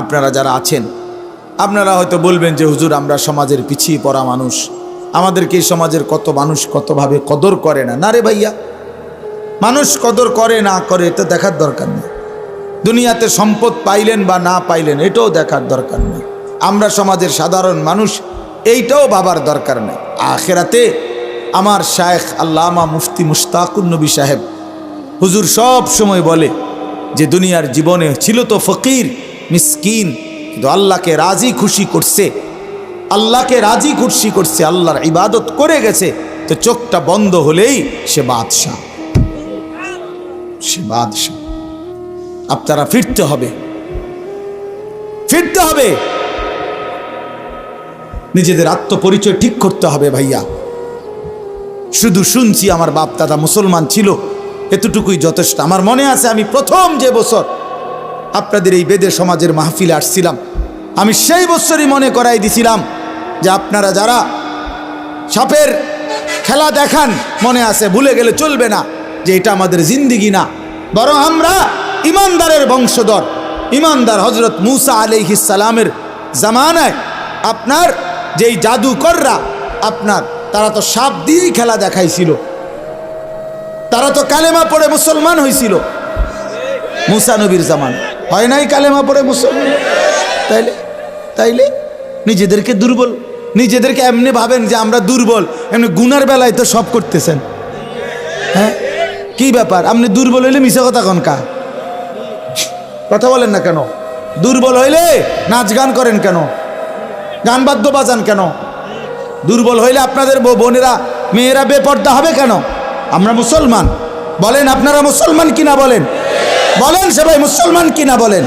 আপনারা যারা আছেন, আপনারা হয়তো বলবেন যে হুজুর আমরা সমাজের পিছিয়ে পড়া মানুষ, আমাদেরকে এই সমাজের কত মানুষ কতভাবে কদর করে না। না রে ভাইয়া, মানুষ কদর করে না করে এটা দেখার দরকার নেই। দুনিয়াতে সম্পদ পাইলেন বা না পাইলেন এটাও দেখার দরকার নেই। আমরা সমাজের সাধারণ মানুষ এইটাও ভাবার দরকার নেই। আখেরাতে আমার শায়েখ আল্লামা মুফতি মুশতাকুন নবী সাহেব হুজুর সব সময় বলে যে দুনিয়ার জীবনে ছিল তো ফকির মিসকিন, কিন্তু আল্লাহকে রাজি খুশি করছে, আল্লাহকে রাজি খুশি করছে, আল্লাহর ইবাদত করে গেছে, তো চোখটা বন্ধ হলেই সে বাদশাহ, সে বাদশাহ। আপনারা ফিরতে হবে, ফিরতে হবে, নিজেদের আত্মপরিচয় ঠিক করতে হবে ভাইয়া। শুধু শুনছি আমার বাপ দাদা মুসলমান ছিল, এতটুকুই যথেষ্ট। আমার মনে আছে আমি প্রথম যে বছর আপনাদের এই বেদে সমাজের মাহফিলে আসছিলাম, আমি সেই বছরই মনে করাই দিছিলাম যে আপনারা যারা সাপের খেলা দেখান, মনে আছে, ভুলে গেলে চলবে না যে এটা আমাদের জিন্দিগি না, বরং আমরা ইমানদারের বংশধর। ইমানদার হজরত মুসা আলাইহিস সালামের জামানায় আপনার যেই জাদুকররা আপনার তারা তো সাপ দিয়েই খেলা দেখাইছিল, তারা তো কালেমা পড়ে মুসলমান হয়েছিল মুসা নবীর জামানায়। হয় নাই কালেমা পড়ে মুসলমান? তাইলে তাইলে নিজেদেরকে দুর্বল, নিজেদেরকে এমনি ভাবেন যে আমরা দুর্বল, এমনি গুনার বেলায় তো সব করতেছেন। হ্যাঁ, কি ব্যাপার? আপনি দুর্বল হইলে মিশা কথা কনকা কথা বলেন না কেন? দুর্বল হইলে নাচ গান করেন কেন? গান বাদ্য বাজান কেন? দুর্বল হইলে আপনাদের বোনেরা মেয়েরা বেপর্দা হবে কেন? আমরা মুসলমান, বলেন আপনারা মুসলমান কিনা বলেন, বলেন সবাই মুসলমান কিনা বলেন।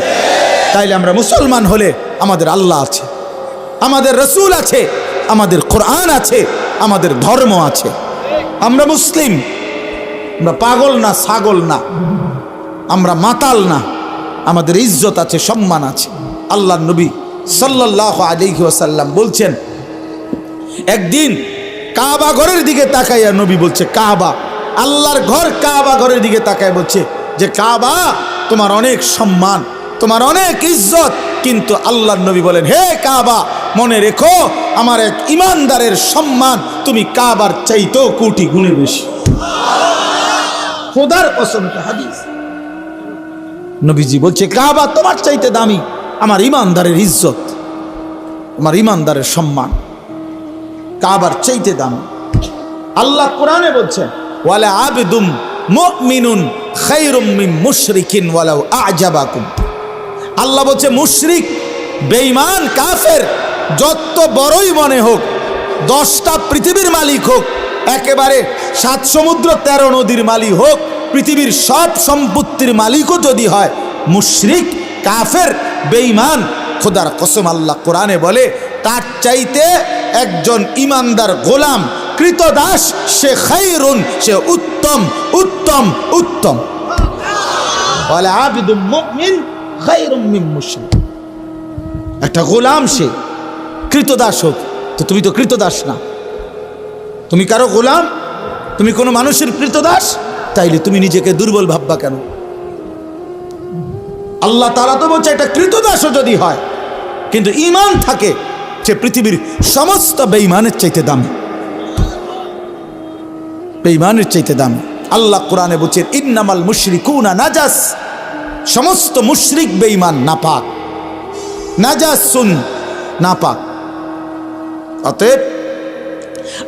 তাইলে আমরা মুসলমান হলে আমাদের আল্লাহ আছে, আমাদের রসুল আছে, আমাদের কোরআন আছে, আমাদের ধর্ম আছে। আমরা মুসলিম, আমরা পাগল না, ছাগল না, আমরা মাতাল না, আমাদের ইজ্জত আছে, সম্মান আছে। আল্লাহর নবী সাল্লাল্লাহু আলাইহি ওয়াসাল্লাম বলছেন, একদিন কাবা ঘরের দিকে তাকাইয়া নবী বলছে, কাবা, আল্লাহর ঘর কাবা ঘরের দিকে তাকায় বলছে যে কাবা তোমার অনেক সম্মান, তোমার অনেক ইজ্জত, কিন্তু আল্লাহর নবী বলেন, হে কাবা, মনে রেখো আমার এক ইমানদারের সম্মান তুমি কাবার চাইতেও কোটি গুণে বেশি। খোদার কসম, হাদিস নবীজি বলছে কাবা তোমার চাইতে দামি, আমার ইমানদারের ইজ্জত, আমার ইমানদারের সম্মান কাবার চাইতে দামি। আল্লাহ কোরআনে বলছেন, ওয়ালা আবদুম মুমিনুন খায়রুম মিন মুশরিকিন ওয়ালাউ আ'জাবাকুম। আল্লাহ বলছে মুশরিক, বেঈমান, কাফের যত বড়ই মনে হোক, 10টা পৃথিবীর মালিক হোক, একেবারে 7 সমুদ্র 13 নদীর মালিক হোক, পৃথিবীর সব সম্পত্তির মালিকও যদি হয়, মুশরিক, কাফের, বেঈমান, খোদার কসম আল্লাহ কোরআনে বলে তার চাইতে একজন ইমানদার গোলাম, কৃতদাস, সে খায়রুন, সে উত্তম, উত্তম, উত্তম। ওয়ালা আবদুম মুমিন খায়রুম মিন মুশরিক। একটা গোলাম সে কৃতদাস হোক, তো তুমি তো কৃতদাস না, তুমি কারো গোলাম, তুমি কোনো মানুষের কৃতদাস, তাইলে তুমি নিজেকে দুর্বল ভাববা কেন? আল্লাহ তাআলা তো বলছে একটা কৃতদাসও যদি হয় কিন্তু ঈমান থাকে, সে পৃথিবীর সমস্ত বেঈমানের চাইতে দামি, বেঈমানের চাইতে দামি। আল্লাহ কোরআনে বলছেন, ইন্নামাল মুশরিকুনা নাজাস, সমস্ত মুশরিক বেঈমান নাপাক, নাজাসুন, নাপাক। অতএব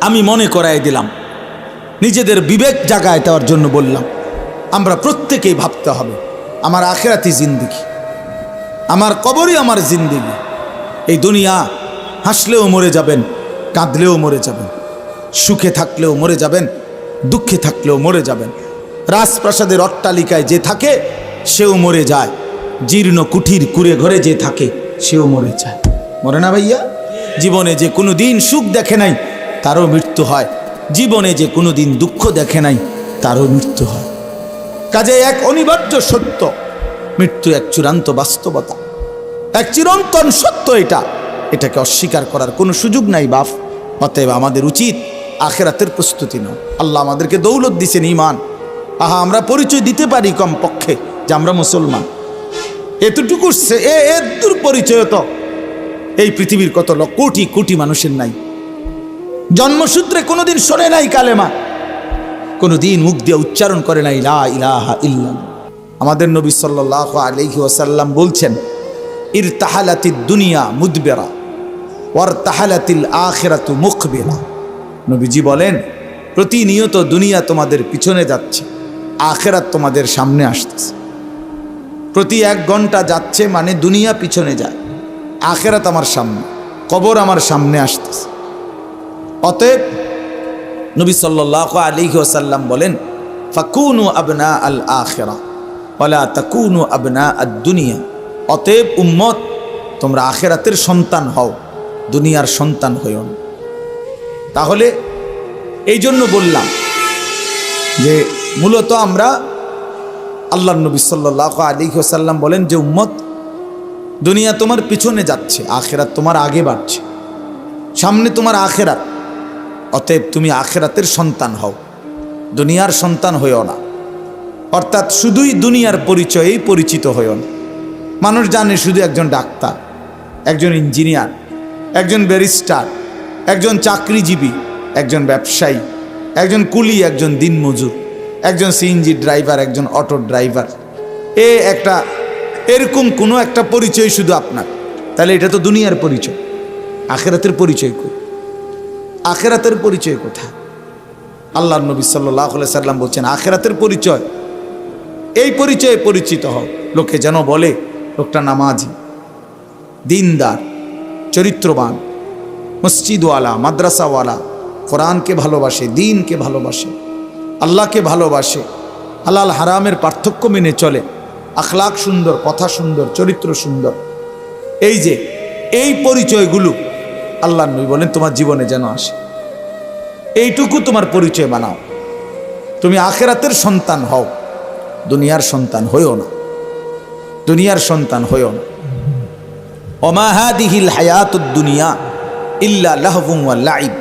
আমি মনে করাই দিলাম, নিজেদের বিবেক জাগায় দেওয়ার জন্য বললাম, আমরা প্রত্যেকেই ভাবতে হবে আমার আখিরাতি জিন্দেগি, আমার কবরই আমার জিন্দেগি। এই দুনিয়া হাসলেও মরে যাবেন, কাঁদলেও মরে যাবেন, সুখে থাকলেও মরে যাবেন, দুঃখে থাকলেও মরে যাবেন। রাজপ্রাসাদের অট্টালিকায় যে থাকে সেও মরে যায়, জীর্ণ কুঠির কুড়ে ঘরে যে থাকে সেও মরে যায়, মরে না ভাইয়া? জীবনে যে কোনো দিন সুখ দেখে নাই তারও মৃত্যু হয়, জীবনে যে কোনো দিন দুঃখ দেখে নাই তারও মৃত্যু হয়। কাজে এক অনিবার্য সত্য, মৃত্যু এক চূড়ান্ত বাস্তবতা, এক চিরন্তন সত্য, এটাকে অস্বীকার করার কোনো সুযোগ নাই বাপ। অতএব আমাদের উচিত আখিরাতের প্রস্তুতি নাও। আল্লাহ আমাদেরকে দৌলত দিছেন, ঈমান। আমরা পরিচয় দিতে পারি কমপক্ষে যে আমরা মুসলমান, এতটুকু এর পরিচয় তো এই পৃথিবীর কত কোটি কোটি মানুষের নাই। জন্মসূত্রে কোনোদিন শোনে নাই কালেমা, কোনোদিন মুখ দিয়ে উচ্চারণ করে নাই লা ইলাহা ইল্লাল্লাহ। আমাদের নবী সাল্লাল্লাহু আলাইহি ওয়াসাল্লাম বলছেন, ইরতাহালাতিদ দুনিয়া মুদবিরা ওয়ারতাহালাতিল আখিরাতু মুকবিলা। নবীজি বলেন, প্রতিনিয়ত দুনিয়া তোমাদের পিছনে যাচ্ছে, আখিরাত তোমাদের সামনে আসতেছে। প্রতি 1 ঘন্টা যাচ্ছে মানে দুনিয়া পিছনে যায়, আখিরাত আমার সামনে, কবর আমার সামনে আসতেছে। অতএব নবী সাল্লাল্লাহু আলাইহি ওয়াসাল্লাম বলেন, ফাকুনু আবনা আল আখিরা ওয়ালা তাকুনু আবনা আদ দুনিয়া। অতএব উম্মত, তোমরা আখিরাতের সন্তান হও, দুনিয়ার সন্তান হইও না। তাহলে এই জন্য বললাম যে মূলত আমরা, আল্লাহর নবী সাল্লাল্লাহু আলাইহি ওয়াসাল্লাম বলেন যে উম্মত, দুনিয়া তোমার পিছনে যাচ্ছে, আখিরাত তোমার আগে বাড়ছে, সামনে তোমার আখিরাত। অতএব তুমি আখিরাতের সন্তান হও, দুনিয়ার সন্তান হইও না। অর্থাৎ শুধুই দুনিয়ার পরিচয়েই পরিচিত হইও না। মানুষ জানে শুধু একজন ডাক্তার, একজন ইঞ্জিনিয়ার, একজন ব্যারিস্টার, একজন চাকরিজীবী, একজন ব্যবসায়ী, একজন কুলি, একজন দিনমজুর, একজন সিএনজি ড্রাইভার, একজন অটো ড্রাইভার। এরকম কোনো একটা পরিচয় শুধু আপনার। তাহলে এটা তো দুনিয়ার পরিচয়। আখিরাতের পরিচয় কই? আখিরাতের পরিচয় কোথায়? আল্লাহর নবী সাল্লাল্লাহু আলাইহি সাল্লাম বলছেন, আখিরাতের পরিচয় এই পরিচয়ে পরিচিত হও, লোকে যেন বলে লোকটা নামাজি, দিনদার, চরিত্রবান, মসজিদওয়ালা, মাদ্রাসাওয়ালা, কোরআনকে ভালোবাসে, দিনকে ভালোবাসে, আল্লাহকে ভালোবাসে, হালাল হারামের পার্থক্য মেনে চলে, আখলাক সুন্দর, কথা সুন্দর, চরিত্র সুন্দর। এই যে এই পরিচয়গুলো আল্লাহর নবী বলেন তোমার জীবনে যেন আসে। এইটুকু তোমার পরিচয় বানাও। তুমি আখিরাতের সন্তান হও, দুনিয়ার সন্তান হইও না, দুনিয়ার সন্তান হইও না। ওমা হাদিহিল হায়াতুদ দুনিয়া ইল্লা লাহবুন ওয়া লাইব।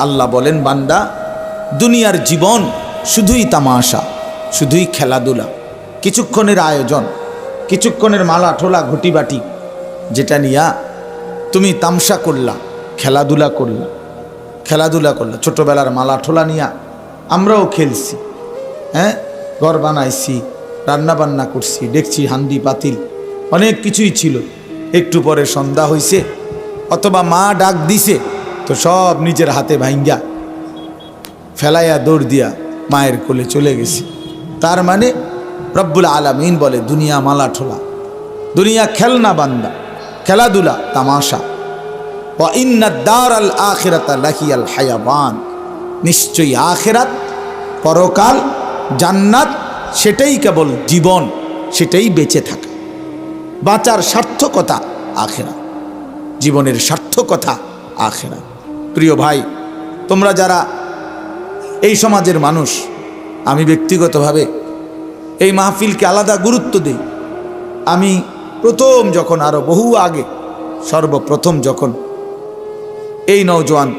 আল্লাহ বলেন, বান্দা, দুনিয়ার জীবন শুধুই তামাশা, শুধুই খেলাধুলা, কিছুক্ষণের আয়োজন, কিছুক্ষণের মালা ঠোলা ঘটিবাটি, যেটা নিয়া তুমি তামসা করলা, খেলাধুলা করলা, খেলাধুলা করলা। ছোটবেলার মালা ঠোলা নিয়া আমরাও খেলছি, হ্যাঁ, ঘর বানাইছি, রান্না বান্না করছি, ডেকছি, হান্ডি পাতিল, অনেক কিছুই ছিল। একটু পরে সন্ধ্যা হইছে অথবা মা ডাক দিছে, তো সব নিজের হাতে ভাঙ্গা ফেলাইয়া দৌড় দিয়া মায়ের কোলে চলে গেছি। তার মানে রব্বুল আলামিন বলে, দুনিয়া মালা ঠোলা, দুনিয়া খেলনা বান্দা, খেলাধুলা, তামাশা। ওয়া ইন্নাদ দারাল আখিরাতা লাহিয়াল হায়াওয়ান। নিশ্চয়ই আখিরাত, পরকাল, জান্নাত, সেটাই কেবল জীবন, সেটাই বেঁচে থাকা। বাঁচার সার্থকতা আখিরাত, জীবনের সার্থকতা আখিরাত। প্রিয় ভাই, তোমরা যারা এই সমাজের মানুষ, আমি ব্যক্তিগতভাবে এই মাহফিলকে আলাদা গুরুত্ব দিই। আমি প্রথম যখন, আরো বহু আগে, সর্বপ্রথম যখন এই নওজোয়ান,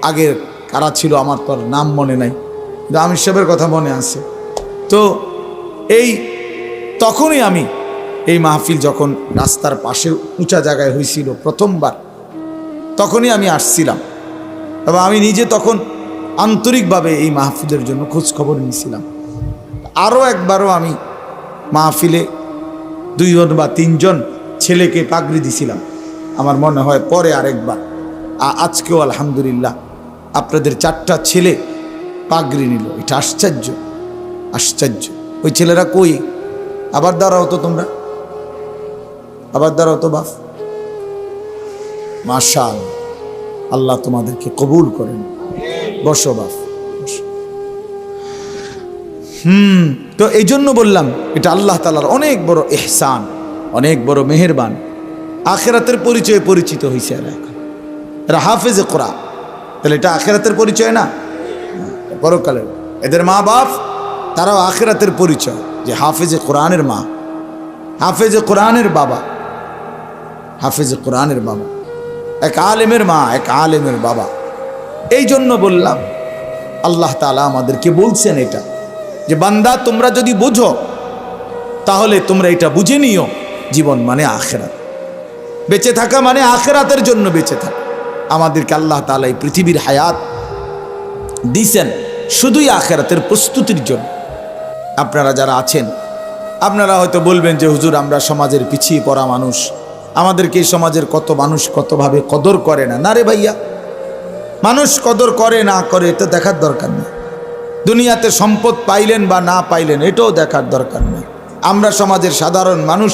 আগের কারা ছিল আমার তো নাম মনে নাই, আমির সাহেবের কথা মনে আছে, তো এই তখনই আমি এই মাহফিল যখন রাস্তার পাশে উঁচা জায়গায় হয়েছিল প্রথমবার, তখনই আমি আসছিলাম এবং আমি নিজে তখন আন্তরিকভাবে এই মাহফিলের জন্য খোঁজ খবর নিয়েছিলাম। আরও একবারও আমি মাহফিলে 2 জন বা 3 জন ছেলেকে পাগড়ি দিছিলাম আমার মনে হয়। পরে আরেকবার, আজকেও আলহামদুলিল্লাহ আপনাদের 4টা ছেলে পাগড়ি নিল। এটা আশ্চর্য, আশ্চর্য। ওই ছেলেরা কই? আবার দাঁড়াও তো তোমরা, আবার দাঁড়াও তো বাপ। মাশাআল্লাহ, আল্লাহ তোমাদেরকে কবুল করেন। বসো বাপ, তো এই জন্য বললাম, এটা আল্লাহ তাআলার অনেক বড় ইহসান, অনেক বড় মেহেরবান। আখিরাতের পরিচয়ে পরিচিত হয়েছে এরা হাফেজে কোরআন। তাহলে এটা আখিরাতের পরিচয় না? পরকালের। এদের মা বাপ তারাও আখিরাতের পরিচয়, যে হাফেজে কোরআনের মা, হাফেজে কোরআনের বাবা, হাফেজে কোরআনের বাবা, এক আলেমের মা, এক আলেমের বাবা। এই জন্য বললাম, আল্লাহ তাআলা আমাদেরকে বলছেন এটা, যে বান্দা তোমরা যদি বোঝো তাহলে তোমরা এটা বুঝে নিও জীবন মানে আখেরাত, বেঁচে থাকা মানে আখেরাতের জন্য বেঁচে থাকা। আমাদেরকে আল্লাহ তাআলা এই পৃথিবীর হায়াত দিয়েছেন শুধুই আখেরাতের প্রস্তুতির জন্য। আপনারা যারা আছেন, আপনারা হয়তো বলবেন যে হুজুর আমরা সমাজের পিছিয়ে পড়া মানুষ, আমাদেরকে এই সমাজের কত মানুষ কতভাবে কদর করে না। না রে ভাইয়া, মানুষ কদর করে না করে এটা দেখার দরকার নেই। দুনিয়াতে সম্পদ পাইলেন বা না পাইলেন এটাও দেখার দরকার নেই। আমরা সমাজের সাধারণ মানুষ